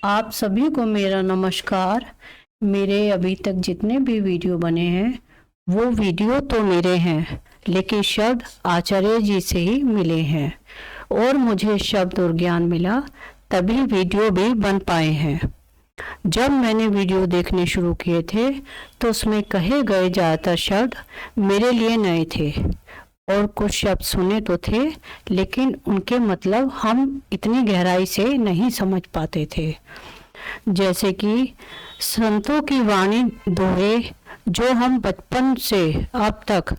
आप सभी को मेरा नमस्कार। मेरे अभी तक जितने भी वीडियो बने हैं वो वीडियो तो मेरे हैं, लेकिन शब्द आचार्य जी से ही मिले हैं और मुझे शब्द और ज्ञान मिला तभी वीडियो भी बन पाए हैं। जब मैंने वीडियो देखने शुरू किए थे तो उसमें कहे गए ज़्यादातर शब्द मेरे लिए नए थे और कुछ शब्द सुने तो थे, लेकिन उनके मतलब हम इतनी गहराई से नहीं समझ पाते थे। जैसे कि संतों की वाणी दोहे जो हम बचपन से अब तक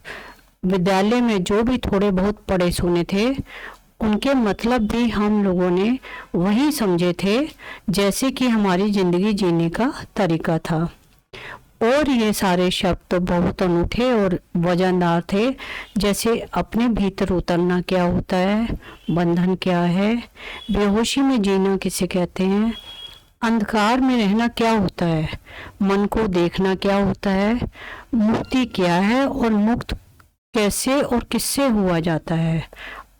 विद्यालय में जो भी थोड़े बहुत पढ़े सुने थे, उनके मतलब भी हम लोगों ने वही समझे थे जैसे कि हमारी ज़िंदगी जीने का तरीका था। और ये सारे शब्द तो बहुत अनूठे और वजनदार थे, जैसे अपने भीतर उतरना क्या होता है, बंधन क्या है, बेहोशी में जीना किसे कहते हैं, अंधकार में रहना क्या होता है, मन को देखना क्या होता है, मुक्ति क्या है और मुक्त कैसे और किससे हुआ जाता है,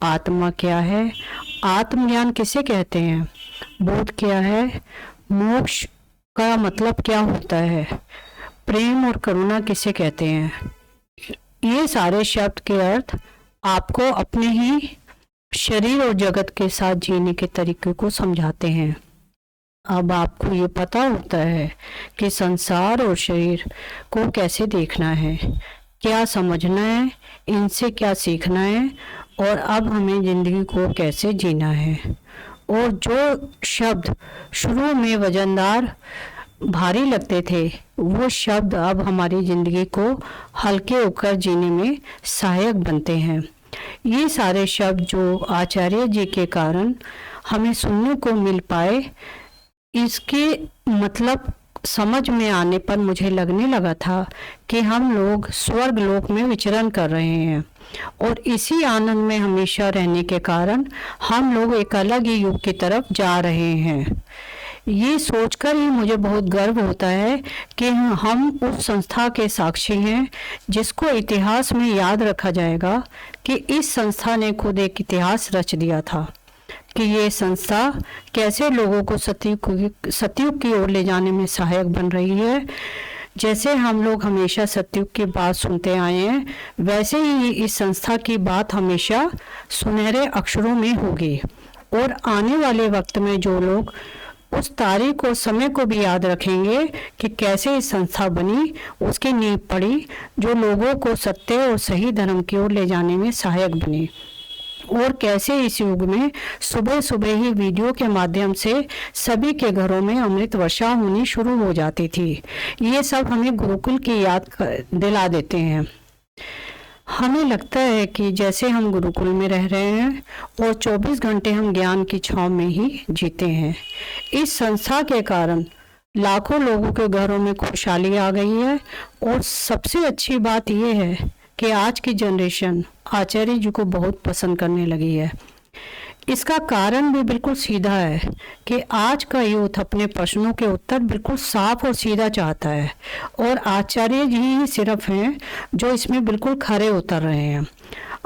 आत्मा क्या है, आत्मज्ञान किसे कहते हैं, बोध क्या है, मोक्ष का मतलब क्या होता है, प्रेम और करुणा किसे कहते हैं। ये सारे शब्द के अर्थ आपको अपने ही शरीर और जगत के साथ जीने के तरीके को समझाते हैं। अब आपको ये पता होता है कि संसार और शरीर को कैसे देखना है, क्या समझना है, इनसे क्या सीखना है और अब हमें ज़िंदगी को कैसे जीना है। और जो शब्द शुरू में वजनदार भारी लगते थे वो शब्द अब हमारी ज़िंदगी को हल्के होकर जीने में सहायक बनते हैं। ये सारे शब्द जो आचार्य जी के कारण हमें सुनने को मिल पाए, इसके मतलब समझ में आने पर मुझे लगने लगा था कि हम लोग स्वर्ग लोक में विचरण कर रहे हैं और इसी आनंद में हमेशा रहने के कारण हम लोग एक अलग ही युग की तरफ जा रहे हैं। ये सोचकर ही मुझे बहुत गर्व होता है कि हम उस संस्था के साक्षी हैं जिसको इतिहास में याद रखा जाएगा कि इस संस्था ने खुद एक इतिहास रच दिया था कि ये संस्था कैसे लोगों को सतयुग की ओर ले जाने में सहायक बन रही है। जैसे हम लोग हमेशा सतयुग की बात सुनते आए हैं, वैसे ही इस संस्था की बात हमेशा सुनहरे अक्षरों में होगी और आने वाले वक्त में जो लोग उस तारीख और समय को भी याद रखेंगे कि कैसे इस संस्था बनी, उसकी नींव पड़ी जो लोगों को सत्य और सही धर्म की ओर ले जाने में सहायक बनी, और कैसे इस युग में सुबह सुबह ही वीडियो के माध्यम से सभी के घरों में अमृत वर्षा होनी शुरू हो जाती थी। ये सब हमें गुरुकुल की याद दिला देते हैं। हमें लगता है कि जैसे हम गुरुकुल में रह रहे हैं और 24 घंटे हम ज्ञान की छांव में ही जीते हैं। इस संस्था के कारण लाखों लोगों के घरों में खुशहाली आ गई है और सबसे अच्छी बात यह है कि आज की जनरेशन आचार्य जी को बहुत पसंद करने लगी है। इसका कारण भी बिल्कुल सीधा है कि आज का यूथ अपने प्रश्नों के उत्तर बिल्कुल साफ और सीधा चाहता है और आचार्य जी ही सिर्फ हैं जो इसमें बिल्कुल खरे उतर रहे हैं।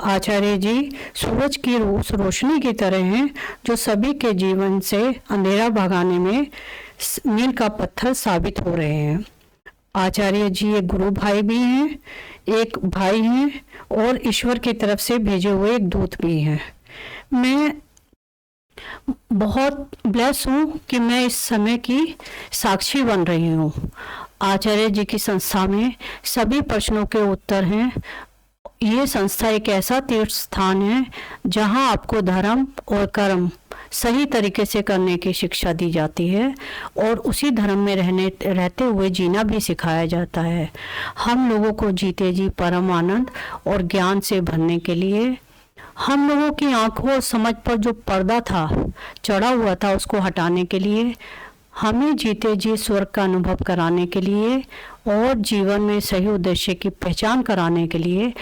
आचार्य जी सूरज की उस रोशनी की तरह हैं जो सभी के जीवन से अंधेरा भगाने में मील का पत्थर साबित हो रहे हैं। आचार्य जी एक गुरु भाई भी हैं, एक भाई हैं और ईश्वर की तरफ से भेजे हुए एक दूत भी हैं। मैं बहुत ब्लेस हूँ कि मैं इस समय की साक्षी बन रही हूँ। आचार्य जी की संस्था में सभी प्रश्नों के उत्तर हैं। ये संस्था एक ऐसा तीर्थ स्थान है जहाँ आपको धर्म और कर्म सही तरीके से करने की शिक्षा दी जाती है और उसी धर्म में रहते हुए जीना भी सिखाया जाता है। हम लोगों को जीते जी परम आनंद और ज्ञान से भरने के लिए, हम लोगों की आंखों और समझ पर जो पर्दा था चढ़ा हुआ था उसको हटाने के लिए, हमें जीते जी स्वर्ग का अनुभव कराने के लिए और जीवन में सही उद्देश्य की पहचान कराने के लिए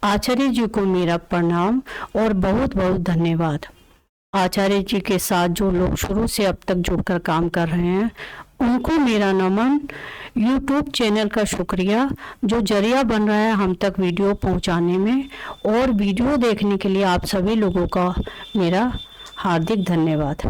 आचार्य जी को मेरा प्रणाम और बहुत बहुत धन्यवाद। आचार्य जी के साथ जो लोग शुरू से अब तक जुड़कर काम कर रहे हैं उनको मेरा नमन। यूट्यूब चैनल का शुक्रिया जो जरिया बन रहा है हम तक वीडियो पहुंचाने में, और वीडियो देखने के लिए आप सभी लोगों का मेरा हार्दिक धन्यवाद।